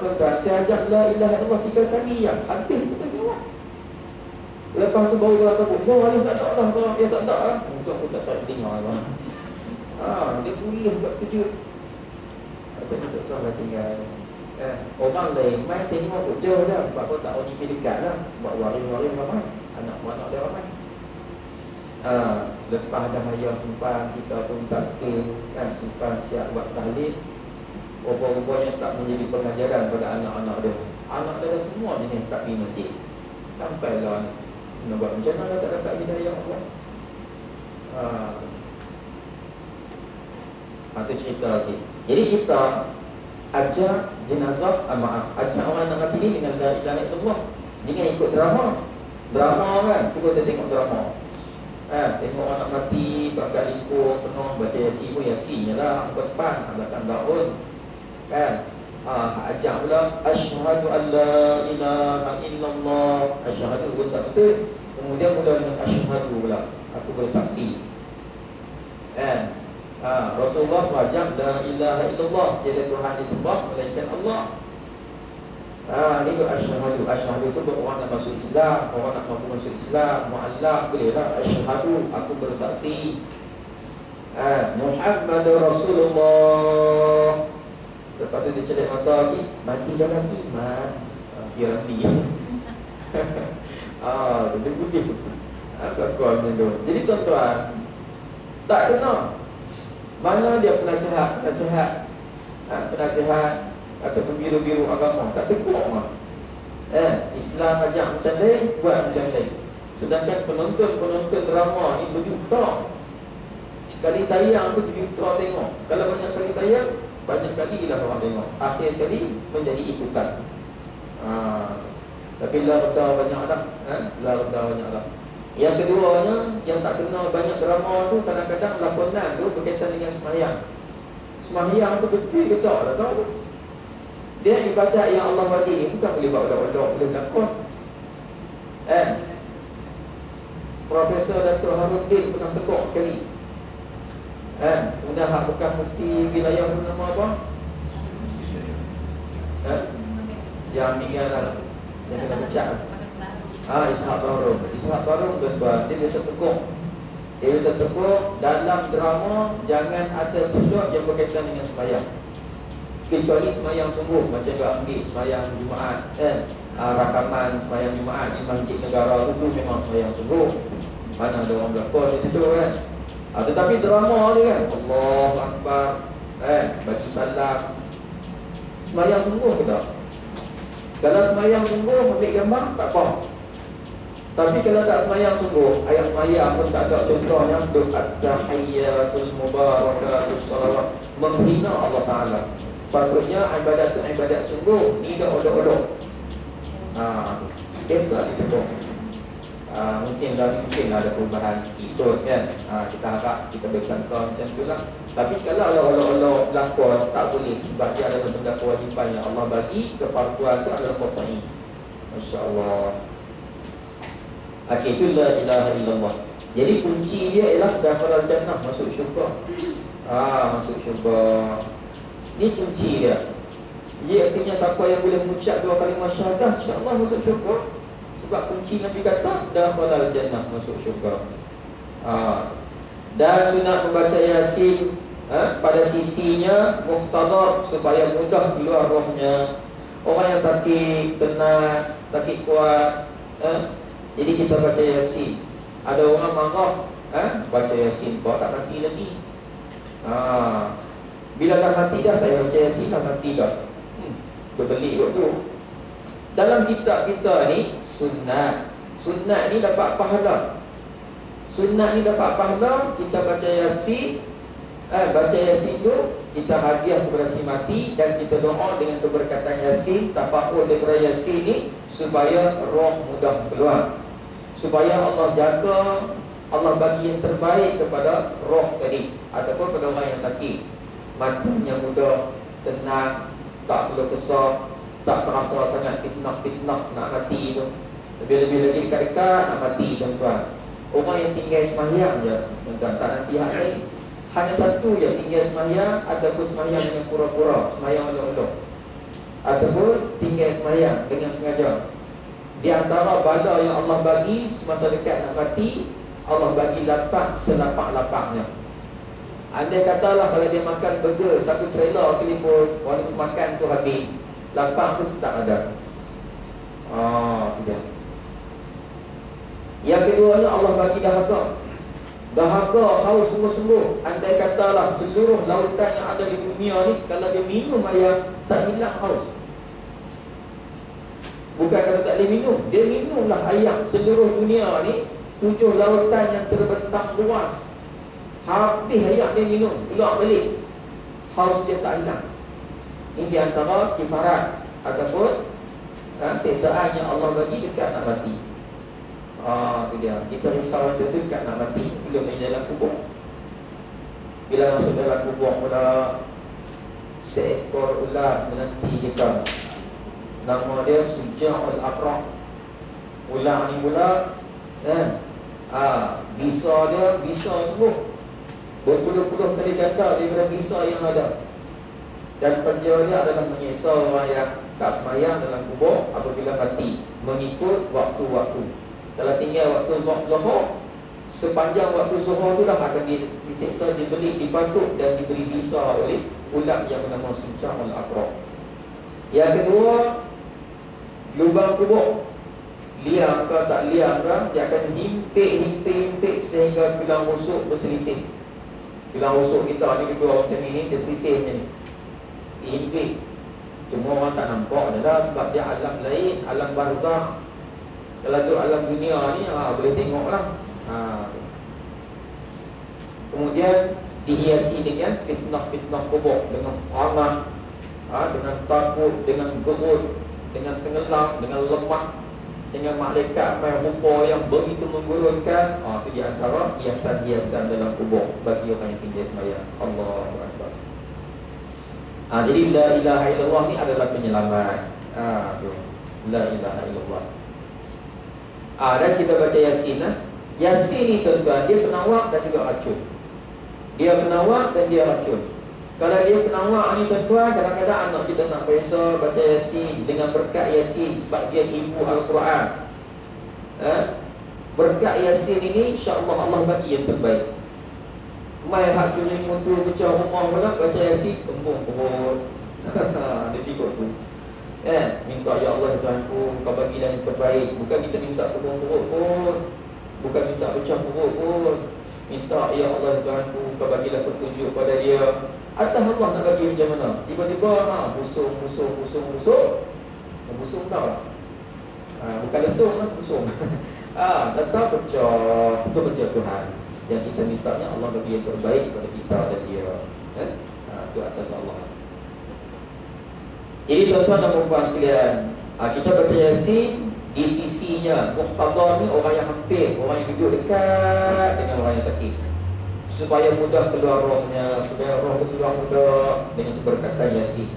tuan-tuan, saya ajak la ilaha illallah 3 kali yang habis tu bagi awak. Lepas tu baru dia kata, "Ya, Ali tak tak lah, bang. Ya tak tak lah." Mungkin aku tak tak dengar bang. Dia tulis buat kejut. Kata ni tak salah tinggal. Orang lain main tengok jauh dah. Sebab kau tak orang pergi dekat lah. Sebab waris-waris ramai. Anak-anak dia ramai. Lepas dah hayar simpan, kita pun tak kan, simpan siap buat tahlil. Rupa-rupanya tak menjadi pengajaran pada anak-anak dia. Anak dia semua jenis tak pergi masjid. Sampailah nak buat macam mana tak dapat hidayah Allah. Itu cerita sikit. Jadi kita ajak jenazah, ajak orang nak mati ni dengan la ilaha illallah. Jangan ikut drama. Drama kan, cuba kita tengok drama. Tengok orang nak mati, bakal limpur penuh, baca yasin pun yasinnya lah, angkat depan, belakang daun. Kan? Ajak pula asyhadu an la ilaha illallah. Asyhadu pun tak betul. Kemudian mula dengan asyhadu pula, aku bersaksi. Kan? Rasulullah SWT la ilaha illallah, tiada Tuhan disembah melainkan Allah. Ini asyhadu. Asyhadu tu orang nak masuk Islam, orang nak mampu masuk Islam, mu'allaf bolehlah asyhadu, aku bersaksi. Muhammad Rasulullah. Lepas tu dia celik mata lagi, mati dah mati, biar mati. Dia putih. Kelakuan macam tu. Jadi tuan-tuan, tak kena. Mana dia penasihat ataupun biru-biru agama, tak tekuk mah. Islam ajak macam lain, buat macam lain. Sedangkan penonton drama ni berjuta. Sekali tayang tu berjuta tengok. Kalau banyak kali tayang, banyak kali lah orang tengok. Akhir sekali menjadi ikutan. Tapi larda banyak dah. Larda banyak dah. Yang keduanya, yang tak kena banyak drama tu, kadang-kadang lakonan tu berkaitan dengan sembahyang. Sembahyang tu betul ke tak tahu. Dia ibadat yang Allah bagi, bukan boleh buat odok-odok, boleh berlakon. Profesor Datuk Haruddin pernah tegak sekali. Kemudian hak bekas mufti wilayah nama apa? Yang meninggal lah, yang kena pecat. Ishaq Barung. Ishaq Barung tuan-tuan, dia biasa tekuk. Dia biasa tekuk dalam drama, jangan ada sudut yang berkaitan dengan sembahyang. Kecuali sembahyang sungguh, macam dia ambil sembahyang Jumaat, rakaman sembahyang Jumaat di Masjid Negara itu memang sembahyang sungguh. Mana ada orang berlakon di situ kan. Tetapi drama dia kan, Allahu Akbar, bagi salam. Sembahyang sungguh ke tak? Kalau sembahyang sungguh ambil gambar tak apa. Tapi kalau tak sembahyang sungguh, ayat sembahyang pun tak ada. Contohnya at-tahiyyatul mubarakatus salawat, menghina Allah Ta'ala. Patutnya ibadat tu ibadat sungguh, tidak odok-odok. Biasa kita pun mungkin ada perubahan sikit kot kan. Kita harap kita bercakap macam tu lah. Tapi kalau Allah berlakon, tak boleh. Sebab dia adalah benda kewajipan yang Allah bagi. Kefarduan tu adalah qat'i. Masya Allah. Itu la ilaha illallah. Jadi kunci dia ialah dakhalal jannah, masuk syurga. Masuk syurga. Ni kunci dia. Ia artinya siapa yang boleh mengucap dua kalimah syahadah, insya-Allah masuk syurga. Sebab kunci Nabi kata dakhalal jannah, masuk syurga. Dan sunat membaca Yasin pada sisinya muftadar, supaya mudah keluar rohnya. Orang yang sakit, penat, sakit kuat, jadi kita baca Yasin. Ada orang marah, baca Yasin, kau tak mati lagi. Bila dah mati dah, tak payah baca Yasin, dah mati dah. Berbelik waktu. Dalam kitab kita ni sunat. Sunat ni dapat pahala. Sunat ni dapat pahala. Kita baca Yasin. Baca Yasin tu kita hadiah kepada si mati, dan kita doa dengan keberkatan Yasin, tafakur daripada Yasin ni, supaya roh mudah keluar, supaya Allah jaga, Allah bagi yang terbaik kepada roh tadi, ataupun pada orang yang sakit. Matinya mudah, tenang, tak perlu kesal, tak terasa sangat fitnah-fitnah nak mati tu. Lebih-lebih lagi dekat-dekat nak mati tuan-tuan. Orang yang tinggal sembahyang je tuan-tuan, tak nanti hak lain. Hanya satu yang tinggal sembahyang, ataupun sembahyang dengan pura-pura, sembahyang olok-olok, ataupun tinggal sembahyang dengan sengaja. Di antara bala yang Allah bagi semasa dekat nak mati, Allah bagi lapak selapak-lapaknya. Andai katalah kalau dia makan burger satu trailer sekalipun, waktu makan tu habis, lapak tu tak ada. Tidak. Yang keduanya Allah bagi dahaga. Dahaga haus sungguh-sungguh. Andai katalah seluruh lautan yang ada di dunia ni, kalau dia minum air, tak hilang haus. Bukan kalau tak boleh minum, dia minumlah air. Seluruh dunia ni 7 lautan yang terbentang luas, habis air dia minum, keluar balik, haus dia tak hilang. Ini di antara kifarat ataupun siksaan yang Allah bagi dekat nak mati. Itu dia. Kita risau itu dekat nak mati, belum di dalam kubur. Bila masuk dalam kubur pula, seekor ular menanti kita. Nama dia Suja'ul Aqra. Ular ni pula bisa dia, bisa sembuh berpuluh-puluh kali ganda daripada bisa yang ada. Dan kerja dia adalah menyiksa orang yang tak semayang dalam kubur apabila mati, mengikut waktu-waktu. Kalau tinggal waktu zuhur, sepanjang waktu zuhur tu dah akan disiksa, dibeli, dipatuk dan diberi bisa oleh ular yang bernama Suja'ul Aqra. Yang kedua, lubang kubur, liang ke tak liang ke, dia akan himpit sehingga tulang rusuk berselisih. Tulang rusuk kita ni kedua macam ni, dia selisih macam ni, himpit. Cuma orang tak nampak adalah sebab dia alam lain, alam barzakh. Kalau tu alam dunia ni boleh tengok lah. Kemudian dihiasi dengan fitnah-fitnah kubur, dengan aman, dengan takut, dengan gerut, dengan tenggelam, dengan lemah, dengan malaikat main rupa yang begitu menggurunkan. Itu di antara hiasan-hiasan dalam kubur bagi orang yang tinggal sembahyang. Allahu Akbar. Jadi la ilaha illallah ni adalah penyelamat. La ilaha illallah. Dan kita baca Yasin. Yasin ni tuan-tuan, dia penawar dan juga racun. Dia penawar dan dia racun. Kalau dia penawar ni tuan-tuan, kadang-kadang anak kita nak biasa baca Yasin dengan berkat Yasin sebab dia ibu Al-Quran. Berkat Yasin ini insya-Allah Allah bagi yang terbaik. Mai hak curi motor pecah rumah pula baca Yasin, tembung perut. Dia ikut tu. Minta ya Allah Tuhanku, kau bagilah yang terbaik. Bukan kita minta tembung perut pun, bukan minta pecah perut pun. Minta ya Allah Tuhanku, kau bagilah petunjuk pada dia. Atas Allah nak bagi macam mana? Tiba-tiba busung tau lah. Bukan lesung lah, busung. Tetap pecah. Itu kerja Tuhan. Yang kita mintanya Allah bagi yang terbaik kepada kita dan dia. Itu atas Allah. Jadi tuan-tuan dan puan sekalian, kita baca Yasin di sisinya muhtadar ni orang yang hampir, orang yang duduk dekat dengan orang yang sakit, supaya mudah keluar rohnya, supaya roh itu keluar mudah dengan berkata Yasin.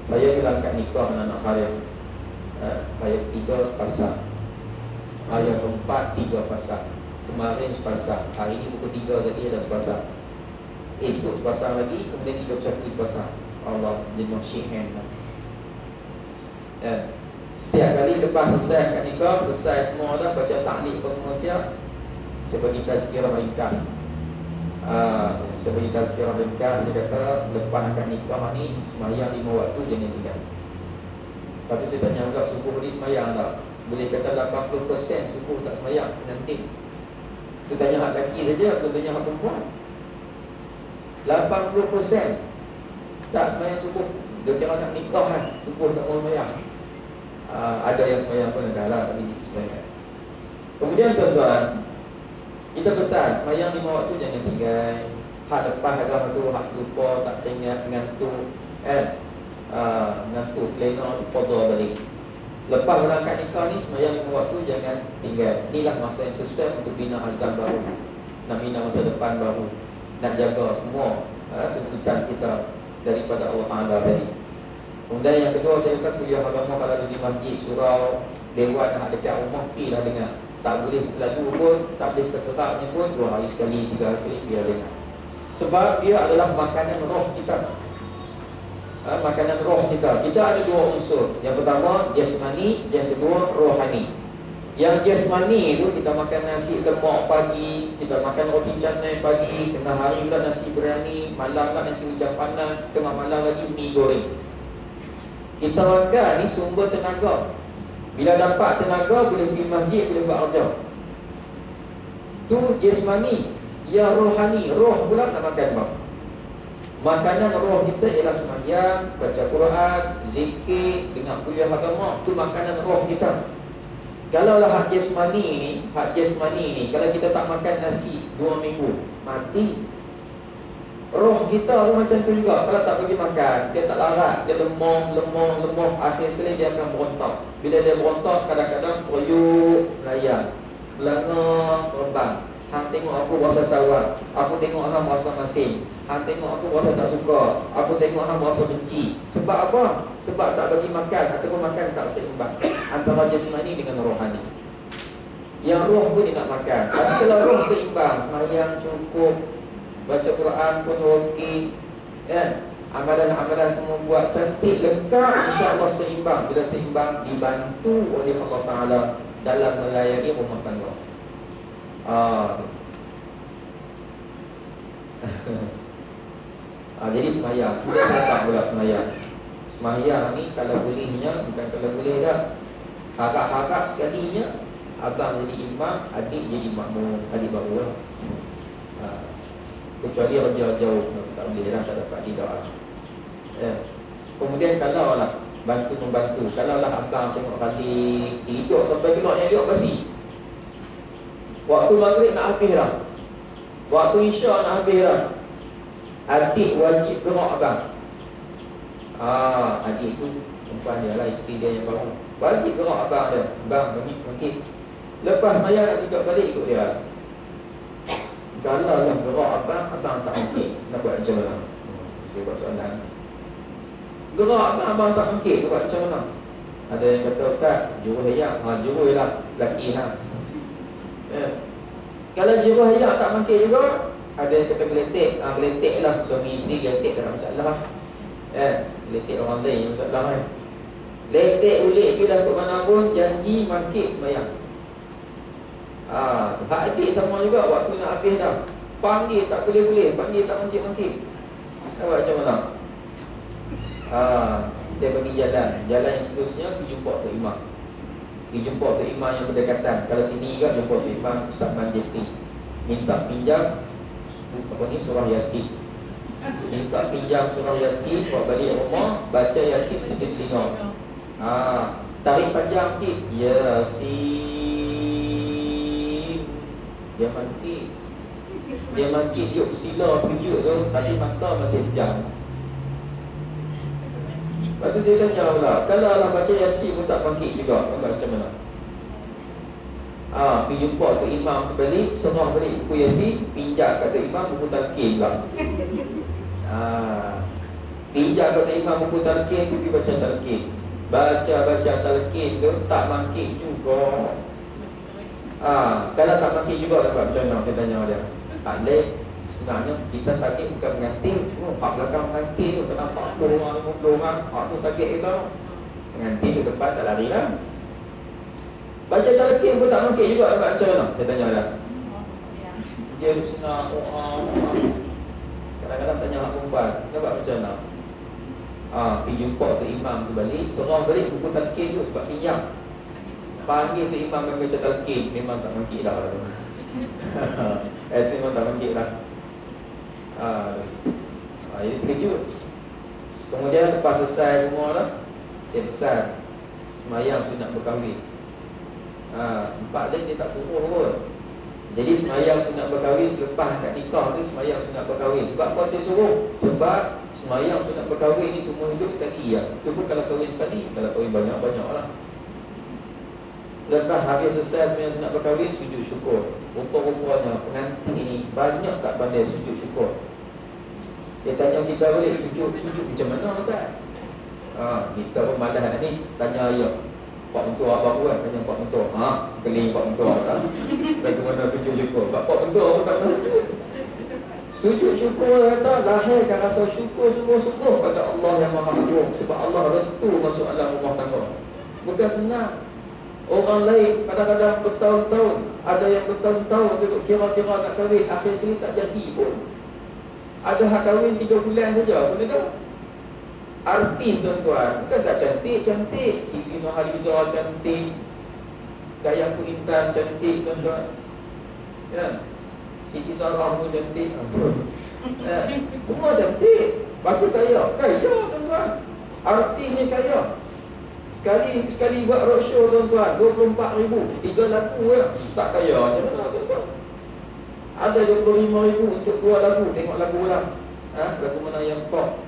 Saya bilang kat nikah anak-anak saya, ayat 3 sepasang, ayat 4 3 pasang, kemarin sepasang, hari ini pukul 3 tadi ada sepasang, esok sepasang lagi, kemudian 31 sepasang. Allah jenuh syihen. Setiap kali lepas selesai kat nikah, selesai semua dah baca tahlil apa semua siap, saya bagi tazkirah ringkas. Saya bagi tazkirah ringkas. Saya kata lepas akad nikah ni sembahyang 5 waktu jangan tinggal. Tapi saya tanya juga subuh ni sembahyang tak? Boleh kata 80% subuh tak sembahyang, nanti. Kita tanya hak lelaki saja, kita tanya hak perempuan. 80% tak sembahyang subuh. Dia kira nak nikah kan, subuh tak mau sembahyang. Ada yang sembahyang pun ada lah, tapi sikit sangat. Kemudian tuan-tuan, kita pesan sembahyang 5 waktu jangan tinggal. Hak lepas agama tu, hak lupa, tak teringat, ngantuk, ngantuk, kelena tu qada balik. Lepas berangkat nikah ni sembahyang 5 waktu jangan tinggal. Inilah masa yang sesuai untuk bina azam baru, nak bina masa depan baru, nak jaga semua tuntutan kita daripada Allah Ta'ala tadi. Kemudian yang kedua, saya kata kuliah agama kalau ada di masjid, surau, dewan yang ada dekat rumah, pergilah dengar. Tak boleh selalu pun, tak boleh sekeraknya pun, 2 hari sekali, 3 hari sekali, biar dengar. Sebab dia adalah makanan roh kita. makanan roh kita. Kita ada dua unsur. Yang pertama jasmani, yang kedua rohani. Yang jasmani itu kita makan nasi lemak pagi, kita makan roti canai pagi, tengah hari pula nasi biryani, malam pula nasi hujan panas, tengah malam lagi mi goreng. Kita makan ni sumber tenaga. Bila dapat tenaga boleh pergi masjid, boleh buat kerja. Tu jasmani. Ya rohani, roh pula nak makan apa? Makanan roh kita ialah sembahyang, baca Quran, zikir, dengar kuliah agama. Tu makanan roh kita. Kalaulah hak jasmani ni, kalau kita tak makan nasi 2 minggu, mati. Roh kita pun macam tu juga. Kalau tak bagi makan, dia tak larat, dia lemah. Akhir sekali dia akan berontak. Bila dia berontak, kadang-kadang royuk, layan, belanga, terbang. Hang tengok aku rasa tawar, aku tengok hang rasa masing. Hang tengok aku rasa tak suka, aku tengok hang rasa benci. Sebab apa? Sebab tak bagi makan ataupun makan tak seimbang antara jasmani dengan rohani. Yang roh pun dia nak makan. Tapi kalau roh seimbang, sembahyang cukup, baca Quran pun okey, kan? Amalan-amalan semua buat cantik, lengkap, insya-Allah seimbang. Bila seimbang, dibantu oleh Allah Taala dalam melayani rumah tangga. Jadi sembahyang, sudah nampak pula sembahyang. Sembahyang ni kalau bolehnya, bukan kalau boleh dah, harap-harap sekalinya abang jadi imam, adik jadi makmum, adik baru lah. Kecuali raja jauh, tak boleh lah, tak dapat tidak. Kemudian kalau lah bantu-membantu, kalau lah abang tengok balik hidup sampai keluar yang hidup basi, waktu maghrib nak habis dah, waktu isya nak habis dah, adik wajib gerak abang. Adik tu perempuan dia lah, isteri dia yang baru, wajib gerak abang dia. Abang bangkit. Lepas maya nak tunjuk balik ikut dia. Kalau lah gerak abang tak bangkit, nak buat macam mana? Saya buat soalan. Gerak abang tak bangkit, buat macam mana? Ada yang kata, Ustaz, juruh hayat. Juruh lah, lelaki lah. Kalau jiwa hayak tak bangkit juga, ada yang kata geletek. Geletek lah, suami isteri geletek tak ada masalah. Geletek orang lain yang masalah. Geletek ulik bila ke mana pun, janji bangkit sembahyang. Hak adik sama juga, waktu nak habis dah, panggil tak boleh-boleh, panggil tak bangkit-bangkit. Buat macam mana? Saya bagi jalan yang seterusnya, pergi jumpa Tok Imam. Pergi jumpa Tok Imam yang berdekatan. Kalau sini juga jumpa Tok Imam Ustaz Manjifti. Minta pinjam surah Yasin. Minta pinjam surah Yasin, buat balik rumah, baca Yasin di telinga. Tarik panjang sikit. Yasin. Dia mangkit yuk sila tujuh tu, tapi mata masih pejam. Lepas tu saya tanya pula, kalau Allah baca Yasin pun tak bangkit juga, macam mana? Pergi jumpa Tok Imam tu balik, serah balik buku Yasin, pinjam kat Tok Imam buku talqin pula. Pinjam kat Tok Imam buku talqin tu, pergi baca talqin. Baca talqin tu tak bangkit juga. Kalau tak bangkit juga, dapat macam mana? Saya tanya dia. Alek, sebenarnya kita target bukan pengantin. Hak belakang pengantin tu, tak nampak 50 orang. Hak tu target kita. Pengantin tu depan tak lari lah. Baca talqin pun tak bangkit juga, dapat macam mana? Saya tanya dia. Dia duduk senang, kadang-kadang tanya hak perempuan, dapat macam mana? Pergi jumpa Tok Imam tu balik, serah balik buku talqin tu sebab pinjam. Panggil Tok Imam yang baca talqin, memang tak bangkit dah tu. Memang tak bangkit lah. Jadi terkejut. Kemudian lepas selesai semua dah, saya pesan sembahyang sunat berkahwin. 4 lain dia tak suruh pun. Jadi sembahyang sunat berkahwin selepas akad nikah tu, sembahyang sunat berkahwin. Sebab apa saya suruh? Sebab sembahyang sunat berkahwin ni semua hidup sekali ya. Itu pun kalau kahwin sekali, kalau kahwin banyak-banyak lah. Lepas habis selesai sembahyang sunat berkahwin, sujud syukur. Rupa-rupanya pengantin ini banyak tak pandai sujud syukur. Dia tanya kita balik, sujud macam mana Ustaz? Kita pun malas ni, tanya ayah. Pak mentua abang buat, tanya pak mentua. Keling pak mentua tak? Bagaimana sujud syukur? Pak mentua pun tak pernah sujud. Sujud syukur kata lahirkan rasa syukur sungguh-sungguh pada Allah yang Maha Agung, sebab Allah restu masuk dalam rumah tangga. Bukan senang. Orang lain kadang-kadang bertahun-tahun, ada yang bertahun-tahun duduk kira-kira nak kahwin, akhir sekali tak jadi pun. Ada hak kahwin 3 bulan saja pun ada. Artis tuan-tuan, bukan tak cantik-cantik, Siti Nurhaliza cantik, Dayang Kunintan cantik tuan-tuan. Ya. Siti Sarah pun cantik. Semua cantik. Lepas tu kaya tuan-tuan. Artis ni kaya. Sekali buat roadshow tuan-tuan 24,000, 3 lagu ya. Tak kaya je tuan-tuan. Ada 25,000 untuk 2 lagu. Tengok lagu orang. Lagu mana yang top.